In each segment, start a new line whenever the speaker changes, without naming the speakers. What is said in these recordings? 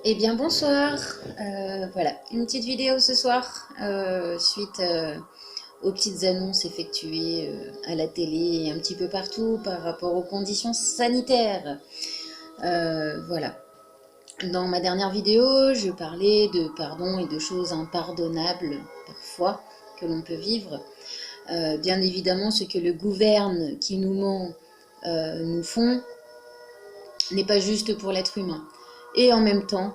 Eh bien bonsoir. Voilà, une petite vidéo ce soir suite aux petites annonces effectuées à la télé et un petit peu partout par rapport aux conditions sanitaires. Voilà. Dans ma dernière vidéo, je parlais de pardon et de choses impardonnables parfois que l'on peut vivre. Bien évidemment, ce que le gouverne qui nous ment nous font n'est pas juste pour l'être humain. Et en même temps,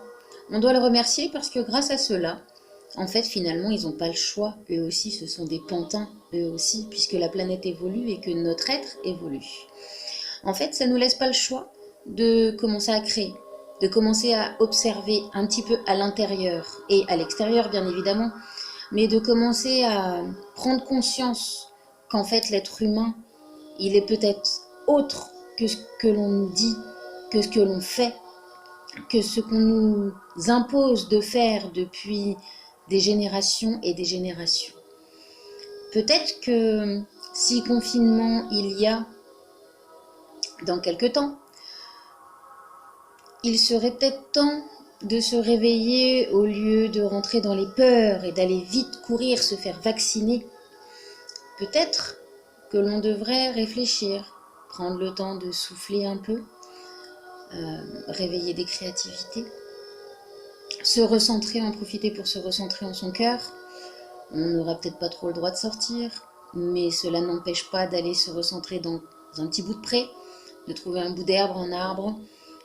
on doit le remercier parce que grâce à cela, en fait, finalement, ils n'ont pas le choix. Eux aussi, ce sont des pantins, eux aussi, puisque la planète évolue et que notre être évolue. En fait, ça ne nous laisse pas le choix de commencer à créer, de commencer à observer un petit peu à l'intérieur et à l'extérieur, bien évidemment, mais de commencer à prendre conscience qu'en fait, l'être humain, il est peut-être autre que ce que l'on nous dit, que ce que l'on fait, que ce qu'on nous impose de faire depuis des générations et des générations. Peut-être que si confinement il y a dans quelque temps, il serait peut-être temps de se réveiller au lieu de rentrer dans les peurs et d'aller vite courir se faire vacciner. Peut-être que l'on devrait réfléchir, prendre le temps de souffler un peu, réveiller des créativités, se recentrer, en profiter pour se recentrer en son cœur. On n'aura peut-être pas trop le droit de sortir, mais cela n'empêche pas d'aller se recentrer dans un petit bout de pré, de trouver un bout d'herbe, un arbre,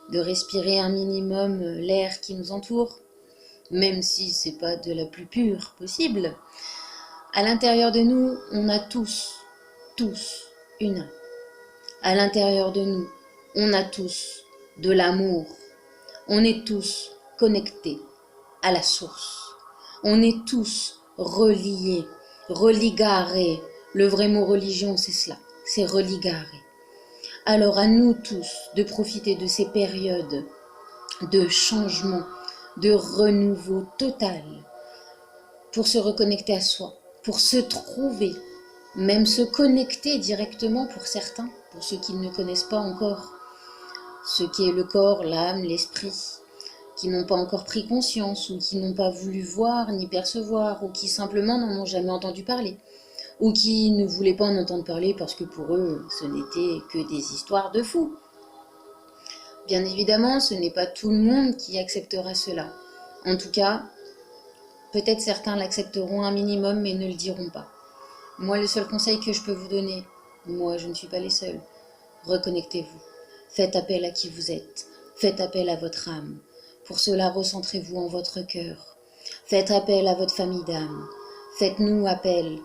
de respirer un minimum l'air qui nous entoure, même si c'est pas de la plus pure possible. À l'intérieur de nous, on a tous, une âme. À l'intérieur de nous, on a tous de l'amour. On est tous connectés à la source. On est tous reliés, religarés. Le vrai mot religion, c'est cela, c'est religaré. Alors à nous tous de profiter de ces périodes de changement, de renouveau total, pour se reconnecter à soi, pour se trouver, même se connecter directement pour certains, pour ceux qui ne connaissent pas encore ce qui est le corps, l'âme, l'esprit, qui n'ont pas encore pris conscience ou qui n'ont pas voulu voir ni percevoir ou qui simplement n'en ont jamais entendu parler ou qui ne voulaient pas en entendre parler parce que pour eux ce n'était que des histoires de fous. Bien évidemment, ce n'est pas tout le monde qui acceptera cela. En tout cas, peut-être certains l'accepteront un minimum mais ne le diront pas. Moi, le seul conseil que je peux vous donner, moi je ne suis pas les seuls, reconnectez-vous. Faites appel à qui vous êtes. Faites appel à votre âme. Pour cela, recentrez-vous en votre cœur. Faites appel à votre famille d'âme. Faites-nous appel,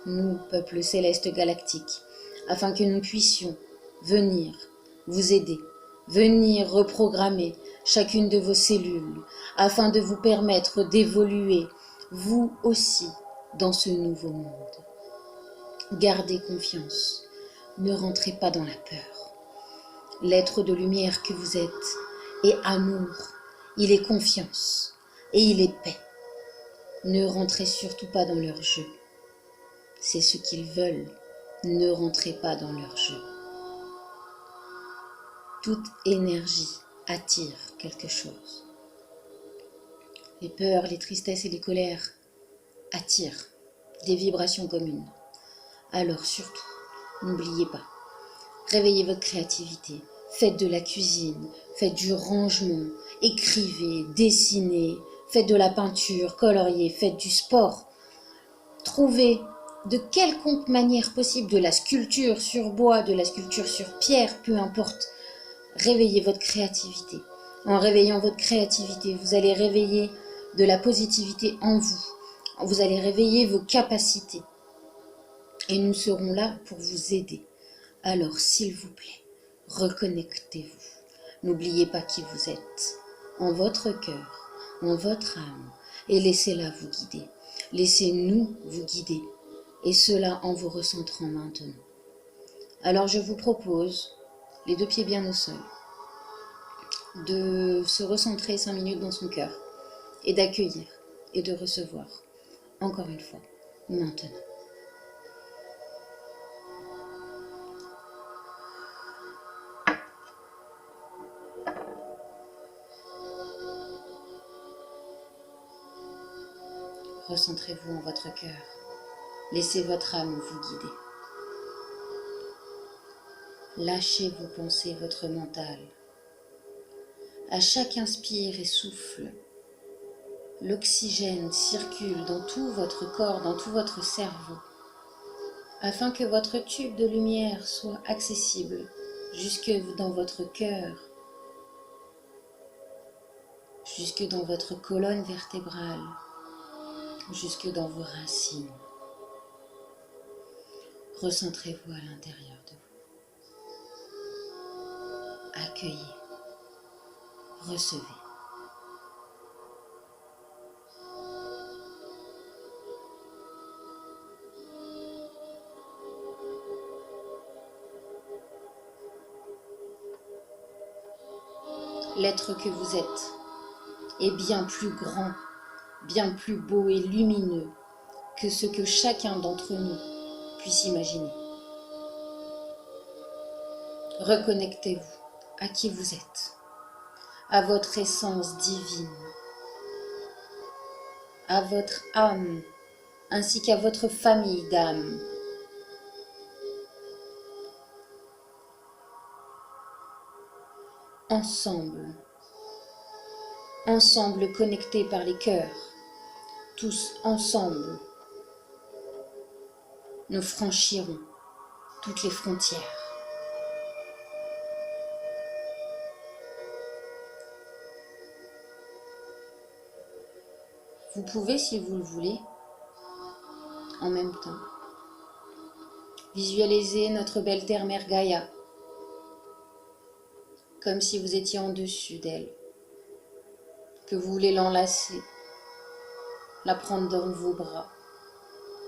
nous, peuple céleste galactique, afin que nous puissions venir vous aider, venir reprogrammer chacune de vos cellules, afin de vous permettre d'évoluer, vous aussi, dans ce nouveau monde. Gardez confiance. Ne rentrez pas dans la peur. L'être de lumière que vous êtes est amour, il est confiance et il est paix. Ne rentrez surtout pas dans leur jeu. C'est ce qu'ils veulent. Ne rentrez pas dans leur jeu. Toute énergie attire quelque chose. Les peurs, les tristesses et les colères attirent des vibrations communes. Alors surtout, n'oubliez pas, réveillez votre créativité, faites de la cuisine, faites du rangement, écrivez, dessinez, faites de la peinture, coloriez, faites du sport. Trouvez de quelconque manière possible de la sculpture sur bois, de la sculpture sur pierre, peu importe. Réveillez votre créativité. En réveillant votre créativité, vous allez réveiller de la positivité en vous. Vous allez réveiller vos capacités. Et nous serons là pour vous aider. Alors, s'il vous plaît, reconnectez-vous. N'oubliez pas qui vous êtes, en votre cœur, en votre âme, et laissez-la vous guider. Laissez-nous vous guider, et cela en vous recentrant maintenant. Alors je vous propose, les deux pieds bien au sol, de se recentrer 5 minutes dans son cœur, et d'accueillir, et de recevoir, encore une fois, maintenant. Recentrez-vous en votre cœur. Laissez votre âme vous guider. Lâchez vos pensées, votre mental. À chaque inspire et souffle, l'oxygène circule dans tout votre corps, dans tout votre cerveau, afin que votre tube de lumière soit accessible jusque dans votre cœur, jusque dans votre colonne vertébrale, jusque dans vos racines. Recentrez-vous à l'intérieur de vous. Accueillez, recevez. L'être que vous êtes est bien plus grand, bien plus beau et lumineux que ce que chacun d'entre nous puisse imaginer. Reconnectez-vous à qui vous êtes, à votre essence divine, à votre âme, ainsi qu'à votre famille d'âmes. Ensemble connectés par les cœurs, tous ensemble, nous franchirons toutes les frontières. Vous pouvez, si vous le voulez, en même temps, visualiser notre belle terre-mère Gaïa, comme si vous étiez en dessus d'elle, que vous voulez l'enlacer, la prendre dans vos bras,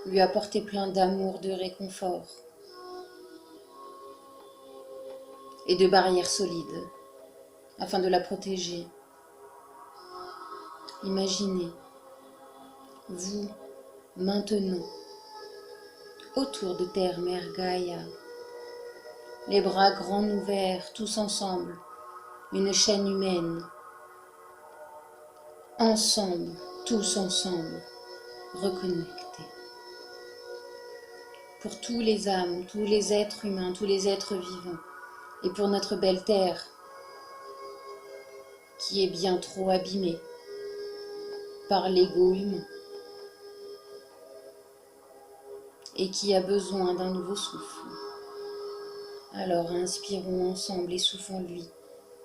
lui apporter plein d'amour, de réconfort et de barrières solides, afin de la protéger. Imaginez, vous, maintenant, autour de Terre-Mère Gaïa, les bras grands ouverts, tous ensemble, une chaîne humaine. Ensemble, tous ensemble, reconnectés. Pour tous les âmes, tous les êtres humains, tous les êtres vivants, et pour notre belle terre, qui est bien trop abîmée par l'ego humain, et qui a besoin d'un nouveau souffle. Alors inspirons ensemble et soufflons-lui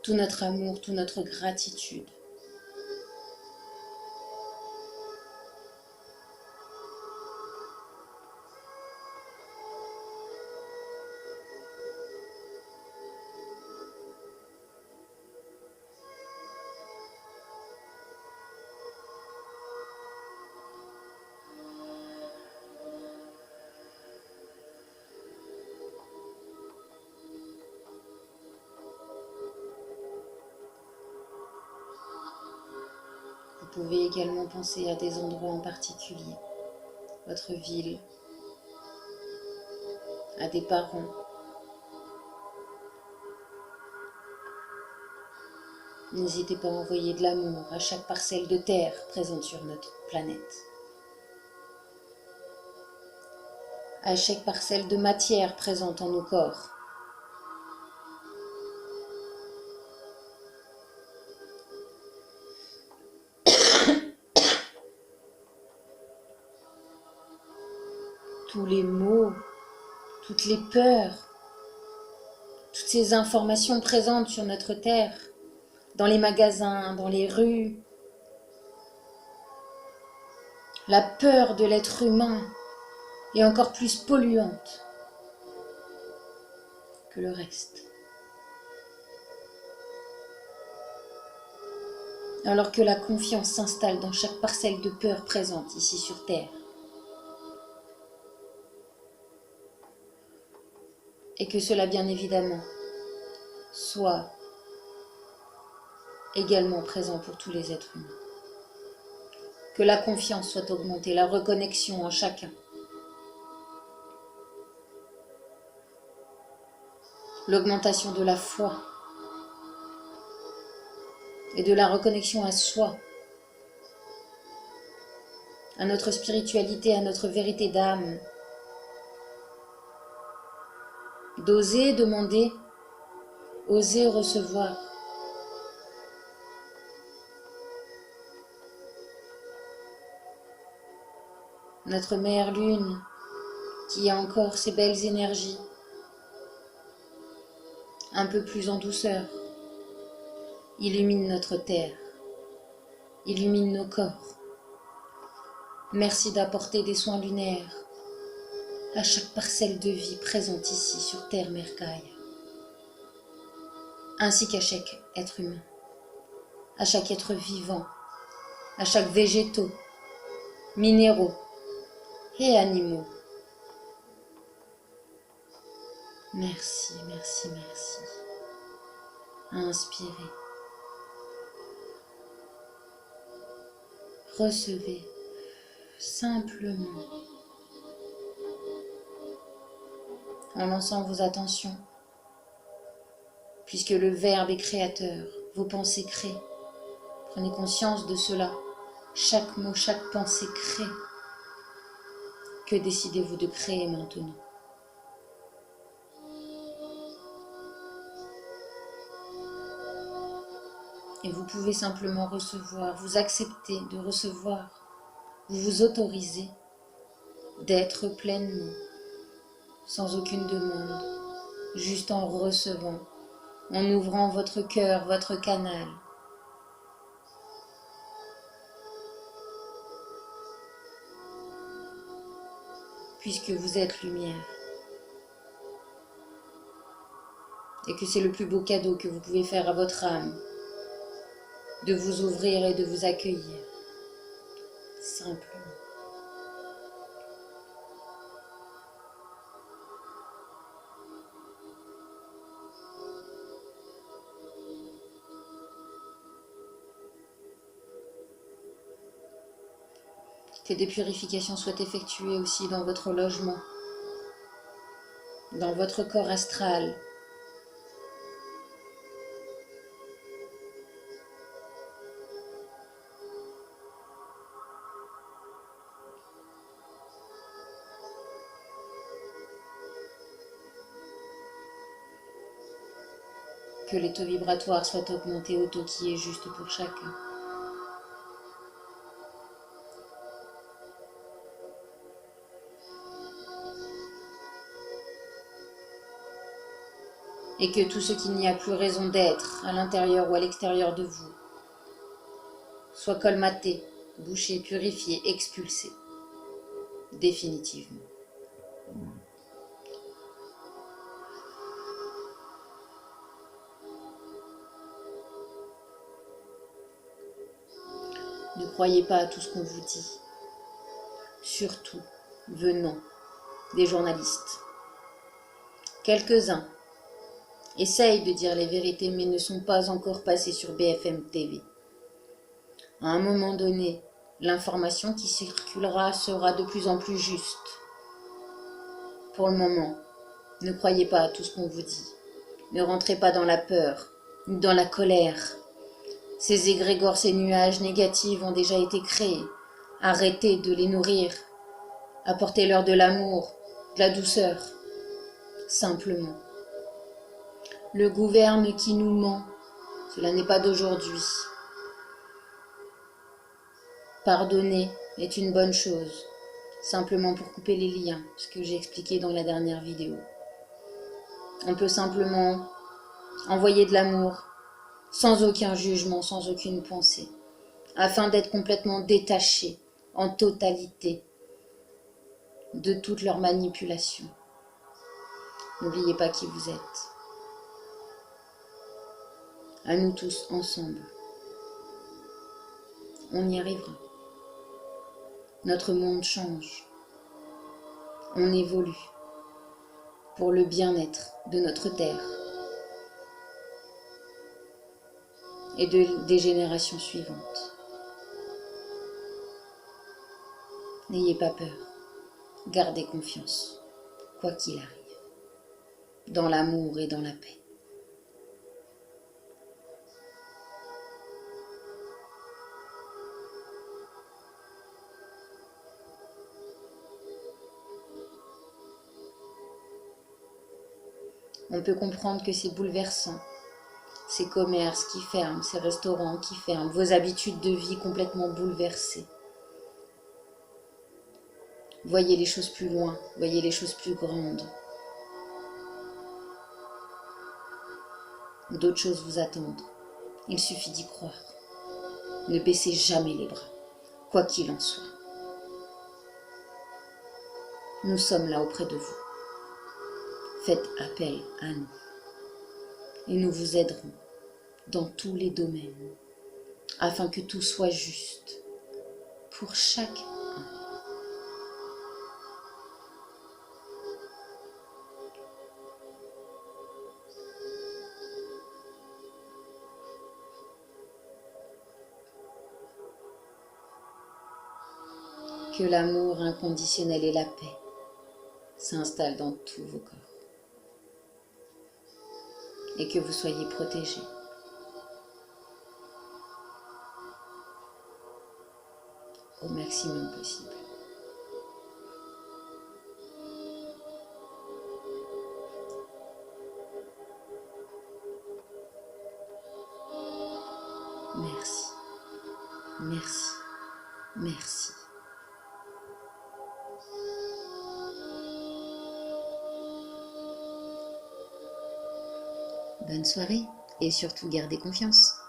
tout notre amour, toute notre gratitude. Vous pouvez également penser à des endroits en particulier, votre ville, à des parents. N'hésitez pas à envoyer de l'amour à chaque parcelle de terre présente sur notre planète, à chaque parcelle de matière présente en nos corps. Tous les maux, toutes les peurs, toutes ces informations présentes sur notre terre, dans les magasins, dans les rues. La peur de l'être humain est encore plus polluante que le reste. Alors que la confiance s'installe dans chaque parcelle de peur présente ici sur Terre. Et que cela, bien évidemment, soit également présent pour tous les êtres humains. Que la confiance soit augmentée, la reconnexion en chacun. L'augmentation de la foi et de la reconnexion à soi à notre spiritualité, à notre vérité d'âme. D'oser demander, oser recevoir. Notre mère lune, qui a encore ses belles énergies, un peu plus en douceur, illumine notre terre, illumine nos corps. Merci d'apporter des soins lunaires à chaque parcelle de vie présente ici sur Terre Mercaille, ainsi qu'à chaque être humain, à chaque être vivant, à chaque végétaux, minéraux et animaux. Merci, merci, merci. Inspirez. Recevez simplement en lançant vos attentions, puisque le Verbe est créateur, vos pensées créent. Prenez conscience de cela. Chaque mot, chaque pensée crée. Que décidez-vous de créer maintenant? Et vous pouvez simplement recevoir, vous accepter de recevoir, vous vous autorisez d'être pleinement, sans aucune demande, juste en recevant, en ouvrant votre cœur, votre canal. Puisque vous êtes lumière. Et que c'est le plus beau cadeau que vous pouvez faire à votre âme, de vous ouvrir et de vous accueillir, simplement. Que des purifications soient effectuées aussi dans votre logement, dans votre corps astral. Que les taux vibratoires soient augmentés au taux qui est juste pour chacun. Et que tout ce qu'il n'y a plus raison d'être, à l'intérieur ou à l'extérieur de vous, soit colmaté, bouché, purifié, expulsé, définitivement. Ne croyez pas à tout ce qu'on vous dit, surtout venant des journalistes. Quelques-uns essayent de dire les vérités mais ne sont pas encore passés sur BFM TV. À un moment donné, l'information qui circulera sera de plus en plus juste. Pour le moment, ne croyez pas à tout ce qu'on vous dit. Ne rentrez pas dans la peur, ni dans la colère. Ces égrégores, ces nuages négatifs ont déjà été créés. Arrêtez de les nourrir. Apportez-leur de l'amour, de la douceur. Simplement. Le gouverne qui nous ment, cela n'est pas d'aujourd'hui. Pardonner est une bonne chose, simplement pour couper les liens, ce que j'ai expliqué dans la dernière vidéo. On peut simplement envoyer de l'amour, sans aucun jugement, sans aucune pensée, afin d'être complètement détaché, en totalité, de toutes leurs manipulations. N'oubliez pas qui vous êtes. À nous tous ensemble. On y arrivera. Notre monde change. On évolue pour le bien-être de notre terre et des générations suivantes. N'ayez pas peur. Gardez confiance, quoi qu'il arrive, dans l'amour et dans la paix. On peut comprendre que c'est bouleversant. Ces commerces qui ferment, ces restaurants qui ferment, vos habitudes de vie complètement bouleversées. Voyez les choses plus loin, voyez les choses plus grandes. D'autres choses vous attendent. Il suffit d'y croire. Ne baissez jamais les bras, quoi qu'il en soit. Nous sommes là auprès de vous. Faites appel à nous. Et nous vous aiderons dans tous les domaines, afin que tout soit juste pour chacun. Que l'amour inconditionnel et la paix s'installent dans tous vos corps. Et que vous soyez protégés. Au maximum possible. Merci, merci, merci. Bonne soirée et surtout gardez confiance.